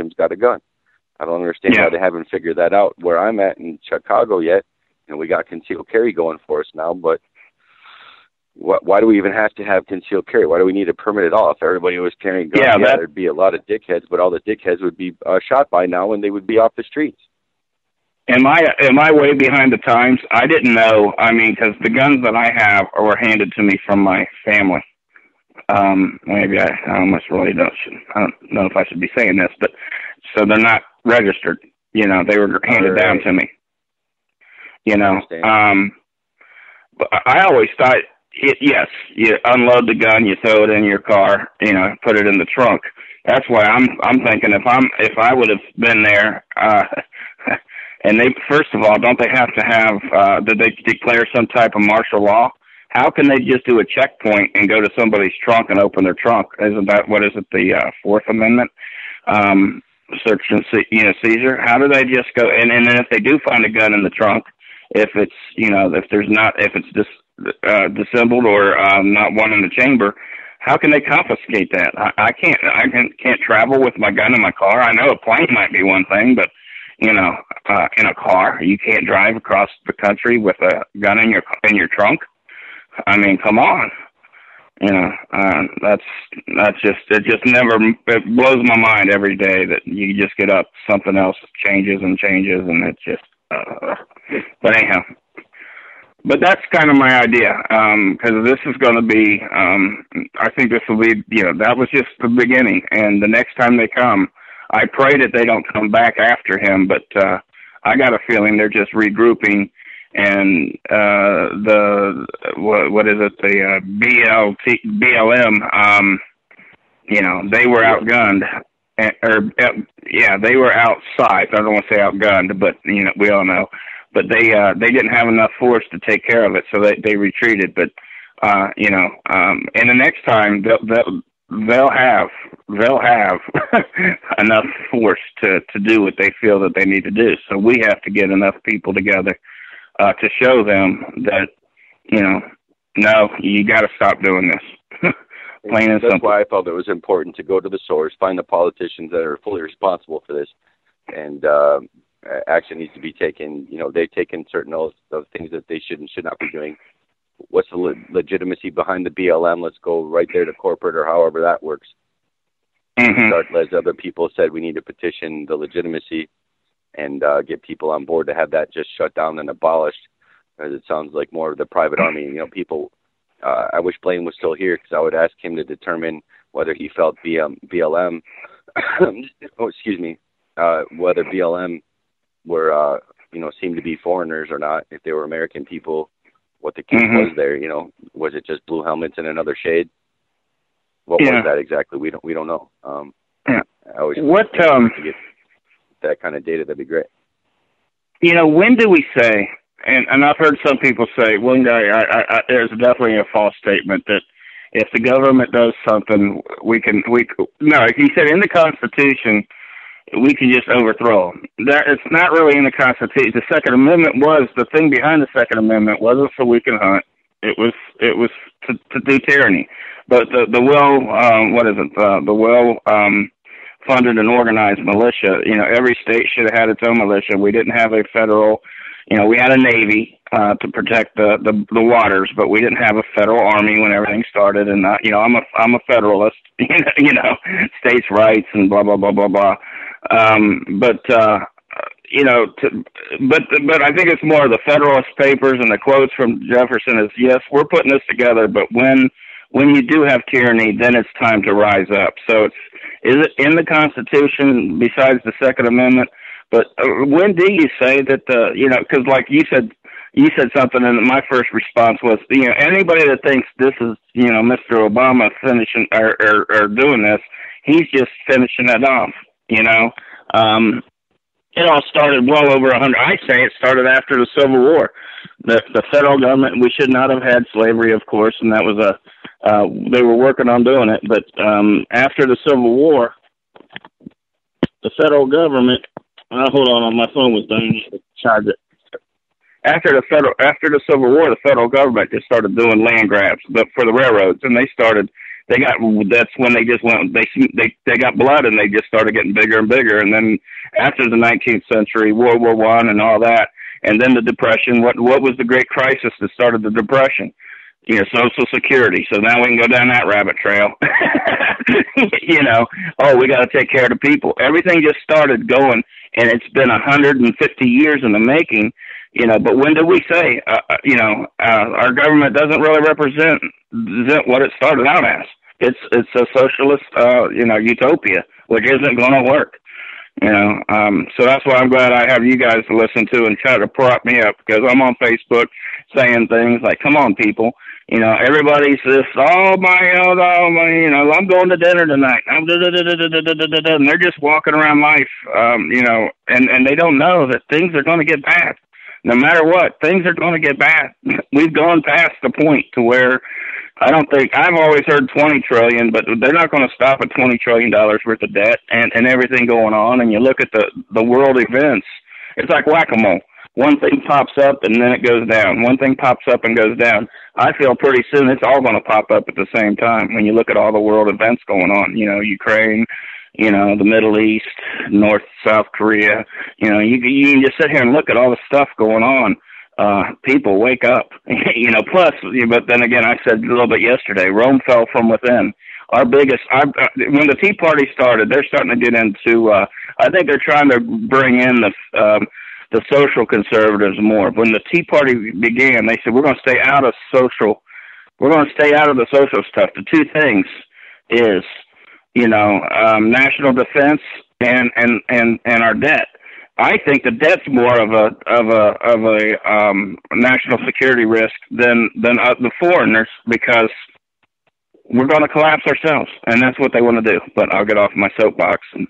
Tim's got a gun. I don't understand why they haven't figured that out where I'm at in Chicago yet. And we got concealed carry going for us now, but why do we even have to have concealed carry? Why do we need a permit at all? If everybody was carrying guns, there'd be a lot of dickheads, but all the dickheads would be shot by now and they would be off the streets. Am I way behind the times? I didn't know. I mean, because the guns that I have were handed to me from my family. Maybe I almost really don't. I don't know if I should be saying this, but so they're not registered. You know, they were handed down to me. You know, but I always thought, yes, you unload the gun, you throw it in your car, you know, put it in the trunk. That's why I'm thinking if I would have been there, and they, first of all, don't they have to have, did they declare some type of martial law? How can they just do a checkpoint and go to somebody's trunk and open their trunk? Isn't that, what is it, the Fourth Amendment? Search and seizure. How do they just go? And then if they do find a gun in the trunk, if it's, you know, if it's disassembled or not one in the chamber, how can they confiscate that? I can't travel with my gun in my car. I know a plane might be one thing, but you know, in a car, you can't drive across the country with a gun in your trunk. I mean, come on. You know, it blows my mind every day that you just get up, something else changes, and it's just, but anyhow, but that's kind of my idea, because this is going to be, I think this will be, you know, that was just the beginning, and the next time they come, I pray that they don't come back after him, but I got a feeling they're just regrouping. And what is it? The BLM. You know, they were outgunned, they were outside. I don't want to say outgunned, but you know, we all know. But they didn't have enough force to take care of it, so they retreated. But you know, and the next time they'll have enough force to do what they feel that they need to do. So we have to get enough people together to show them that, you know, no, you got to stop doing this. Plain and simple. That's why I felt it was important to go to the source, find the politicians that are fully responsible for this, and action needs to be taken. You know, they've taken certain of things that they should and should not be doing. What's the legitimacy behind the BLM? Let's go right there to corporate or however that works. Mm-hmm. As other people said, we need to petition the legitimacy and get people on board to have that just shut down and abolished, as it sounds like more of the private army. You know, people, I wish Blaine was still here, because I would ask him to determine whether he felt BLM, whether BLM were, you know, seemed to be foreigners or not, if they were American people, what the case was there. You know, was it just blue helmets in another shade? What was that exactly? We don't know. I always to get that kind of data. That'd be great. You know, when do we say? And I've heard some people say, well, there's definitely a false statement that if the government does something, no. He said in the Constitution we can just overthrow them. That it's not really in the Constitution. The Second Amendment was the thing behind the Second Amendment wasn't so we can hunt. It was to do tyranny. But funded and organized militia. You know, every state should have had its own militia. We didn't have a federal. You know, we had a Navy to protect the waters, but we didn't have a federal army when everything started. And you know, I'm a federalist. You know, states' rights and blah blah blah blah blah. You know, but I think it's more of the Federalist Papers and the quotes from Jefferson is, yes, we're putting this together, but when you do have tyranny, then it's time to rise up. So is it in the Constitution besides the Second Amendment? But when do you say that you know, because like you said something, and my first response was, you know, anybody that thinks this is, you know, Mr. Obama finishing or doing this, he's just finishing it off. You know, it all started well over 100. I say it started after the Civil War. The federal government, we should not have had slavery, of course, and that was they were working on doing it. But after the Civil War, the federal government. Hold on, my phone was done. Charge it. After the Civil War, the federal government just started doing land grabs, but for the railroads, and they started That's when they just went, they got blood and they just started getting bigger and bigger. And then after the 19th century, World War I and all that, and then the Depression, what was the great crisis that started the Depression? Social Security. So now we can go down that rabbit trail. We got to take care of the people. Everything just started going, and it's been 150 years in the making. But when did we say, our government doesn't really represent what it started out as? It's a socialist, utopia, which isn't going to work. So that's why I'm glad I have you guys to listen to and try to prop me up, because I'm on Facebook saying things like, come on, people. Everybody's just, I'm going to dinner tonight. And they're just walking around life, and they don't know that things are going to get bad. No matter what, things are going to get bad. We've gone past the point to where I've always heard 20 trillion, but they're not going to stop at $20 trillion worth of debt and everything going on. And you look at the world events, it's like whack-a-mole. One thing pops up and then it goes down. One thing pops up and goes down. I feel pretty soon it's all going to pop up at the same time when you look at all the world events going on. Ukraine, the Middle East, North, South Korea. You can just sit here and look at all the stuff going on. People wake up, plus, but then again, I said a little bit yesterday, Rome fell from within. When the Tea Party started, they're starting to get into, I think they're trying to bring in the social conservatives more. When the Tea Party began, they said, we're going to stay out of the social stuff. The two things is, national defense and our debt. I think the debt's more of a national security risk than the foreigners, because we're going to collapse ourselves, and that's what they want to do. But I'll get off my soapbox. And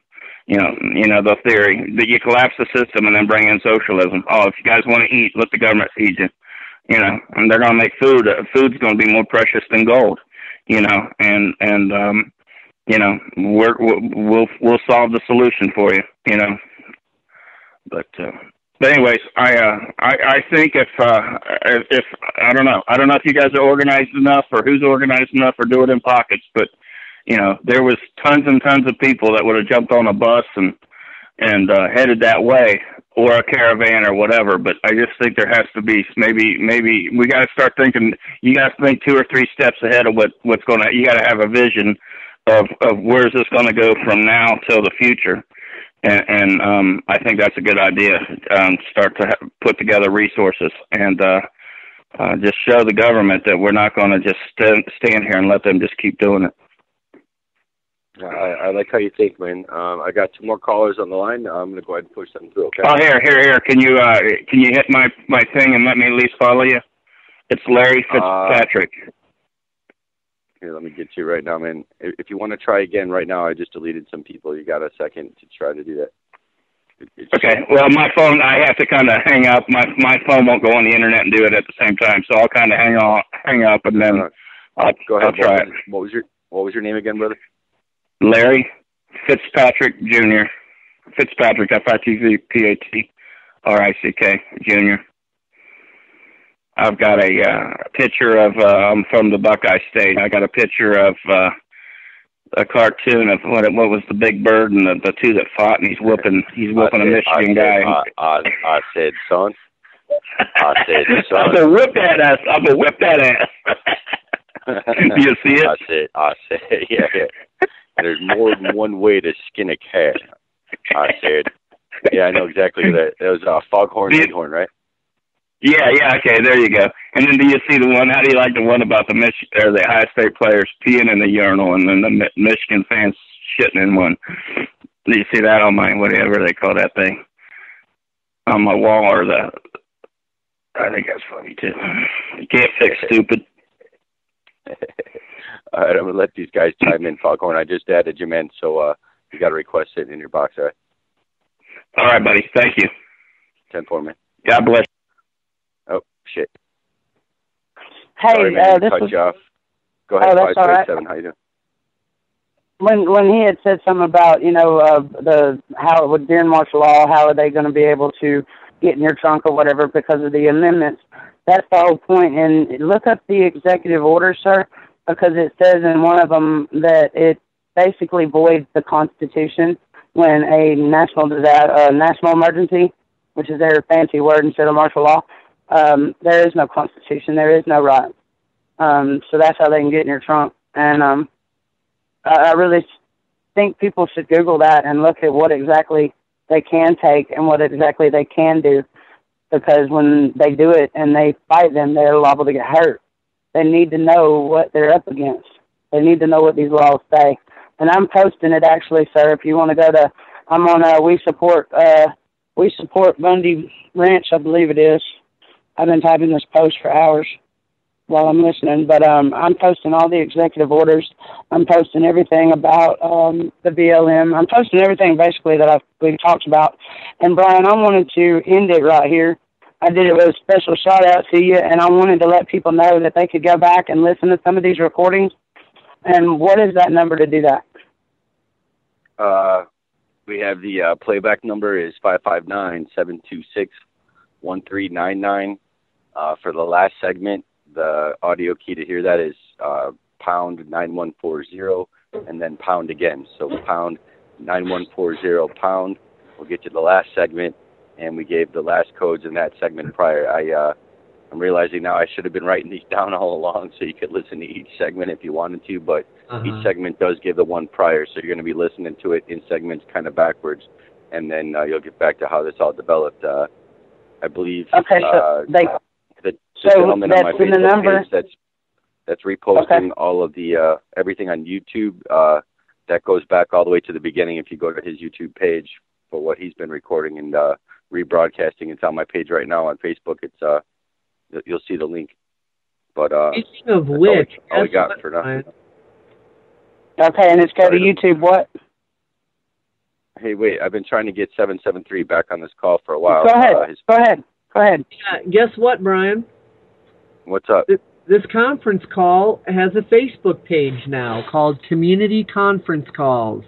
the theory that you collapse the system and then bring in socialism. Oh, if you guys want to eat, let the government feed you. And they're going to make food. Food's going to be more precious than gold. We'll solve the solution for you. But anyways, I think if I don't know if you guys are organized enough or who's organized enough or do it in pockets, but there was tons and tons of people that would have jumped on a bus and headed that way, or a caravan or whatever. But I just think there has to be maybe we got to start thinking. You got to think 2 or 3 steps ahead of what's going to. You got to have a vision of where's this going to go from now till the future. And I think that's a good idea. Start to put together resources and just show the government that we're not going to just stand here and let them just keep doing it. I like how you think, man. I got 2 more callers on the line. I'm going to go ahead and push them through, okay? Oh, here. Can you hit my thing and let me at least follow you? It's Larry Fitzpatrick. Here, let me get you right now, man. If you want to try again right now, I just deleted some people. You got a second to try to do that? Okay. Well, my phone, I have to kind of hang up. My phone won't go on the internet and do it at the same time, so I'll kind of hang up and then go ahead. I'll try it. What was your name again, brother? Larry Fitzpatrick Jr. Fitzpatrick, Fitzpatrick Jr. I've got a picture of, I'm from the Buckeye State. I got a picture of a cartoon of what was the big bird and the 2 that fought, and he's whooping a Michigan guy. I said, son. I'm going to whip that ass. Do you see it? I said, yeah. There's more than one way to skin a cat. I said, yeah, I know exactly that. It was Foghorn Leghorn, right? Yeah, okay, there you go. And then do you see the one, how do you like the one about the Ohio State players peeing in the urinal and then the Michigan fans shitting in one? Do you see that on my, whatever they call that thing? On my wall, or I think that's funny too. You can't fix stupid. All right, I'm going to let these guys chime in, Foghorn. I just added you, man, so you got a request sitting in your box, all right? All right, buddy. Thank you. 10-4, man. God bless. Oh, shit. Hey, sorry, man, this cut was... you off. Go ahead, 537. How you doing? When he had said something about, how with during martial law, how are they going to be able to get in your trunk or whatever because of the amendments? That's the whole point. And look up the executive order, sir. because it says in one of them that it basically voids the Constitution when a national emergency, which is their fancy word instead of martial law, there is no Constitution, there is no right. So that's how they can get in your trunk. And I really think people should Google that and look at what exactly they can take and what exactly they can do, because when they do it and they fight them, they're liable to get hurt. They need to know what they're up against. They need to know what these laws say. And I'm posting it, actually, sir. If you want to go to, I'm on We Support Bundy Ranch, I believe it is. I've been typing this post for hours while I'm listening, but I'm posting all the executive orders. I'm posting everything about the BLM. I'm posting everything basically that we've talked about. And Brian, I wanted to end it right here. I did it with a special shout out to you, and I wanted to let people know that they could go back and listen to some of these recordings. And what is that number to do that? We have the playback number is 559-726-1399. For the last segment, the audio key to hear that is pound 9140 and then pound again. So pound 9140 pound will get you the last segment, and we gave the last codes in that segment prior. I'm realizing now I should have been writing these down all along so you could listen to each segment if you wanted to, but each segment does give the one prior, so you're going to be listening to it in segments kind of backwards, and then you'll get back to how this all developed. I believe the gentleman on my Facebook page that's reposting all of the everything on YouTube, that goes back all the way to the beginning. If you go to his YouTube page for what he's been recording and rebroadcasting, it's on my page right now on Facebook. It's you'll see the link. But speaking of which, all we got for now. Okay, and it's go to YouTube what? Hey, wait, I've been trying to get 773 back on this call for a while. Go ahead. Yeah, guess what, Brian? What's up? This conference call has a Facebook page now called Community Conference Calls.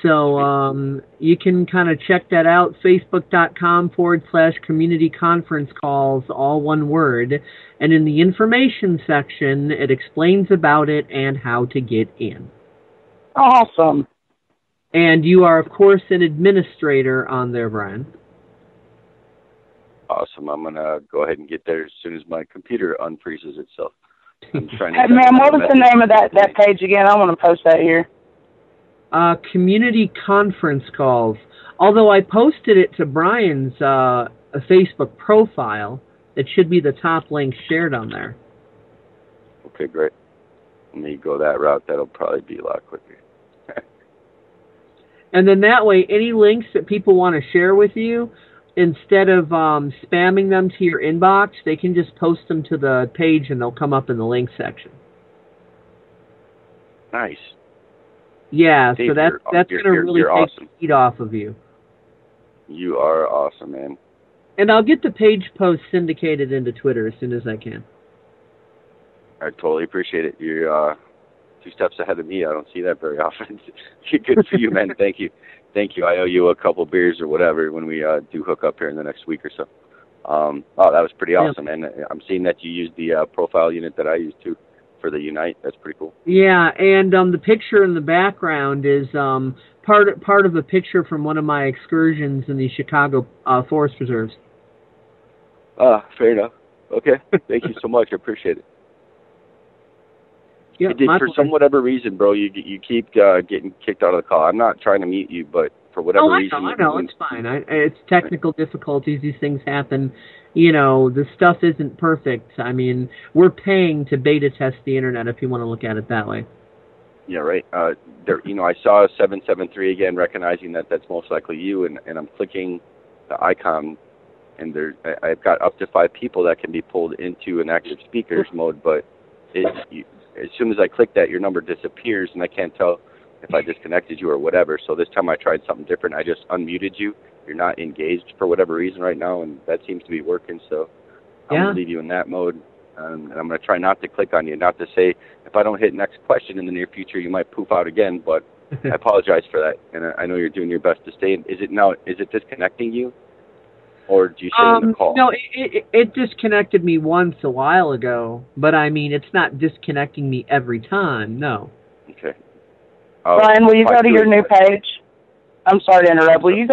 So you can kind of check that out, facebook.com/community conference calls, all one word. And in the information section, it explains about it and how to get in. Awesome. And you are, of course, an administrator on there, Brian. Awesome. I'm going to go ahead and get there as soon as my computer unfreezes itself. I'm trying to hey, ma'am, what was the name of that page again? I want to post that here. Community Conference Calls. Although I posted it to Brian's Facebook profile, it should be the top link shared on there. Okay, great. Let me go that route. That'll probably be a lot quicker. And then that way, any links that people want to share with you, instead of spamming them to your inbox, they can just post them to the page and they'll come up in the link section. Nice. Yeah, Dave, so that's going to really take awesome. the heat off of you. You are awesome, man. And I'll get the page post syndicated into Twitter as soon as I can. I totally appreciate it. You're 2 steps ahead of me. I don't see that very often. Good for you, man. Thank you. I owe you a couple beers or whatever when we do hook up here in the next week or so. Oh, that was pretty awesome, man. I'm seeing that you used the profile unit that I used too for the Unite. That's pretty cool. Yeah, and the picture in the background is part of a picture from one of my excursions in the Chicago Forest Preserves. Fair enough. Okay. Thank you so much. I appreciate it. Yeah, for some whatever reason, bro, you keep getting kicked out of the call. I'm not trying to mute you, but for whatever reason... I know. It's fine. It's technical difficulties. These things happen. You know, the stuff isn't perfect. I mean, we're paying to beta test the Internet if you want to look at it that way. Yeah, right. I saw 773 again, recognizing that that's most likely you, and I'm clicking the icon, and I've got up to 5 people that can be pulled into an active speakers mode, but as soon as I click that, your number disappears, and I can't tell if I disconnected you or whatever. So this time I tried something different. I just unmuted you. You're not engaged for whatever reason right now, and that seems to be working. So I'm going to leave you in that mode, and I'm going to try not to click on you, not to say if I don't hit next question in the near future, you might poof out again, but I apologize for that, and I know you're doing your best to stay. Is it disconnecting you? or do you say in the call? No, it disconnected me once a while ago, but I mean, it's not disconnecting me every time, no. Okay. Brian, will you go to your new page? I'm sorry to interrupt. Will you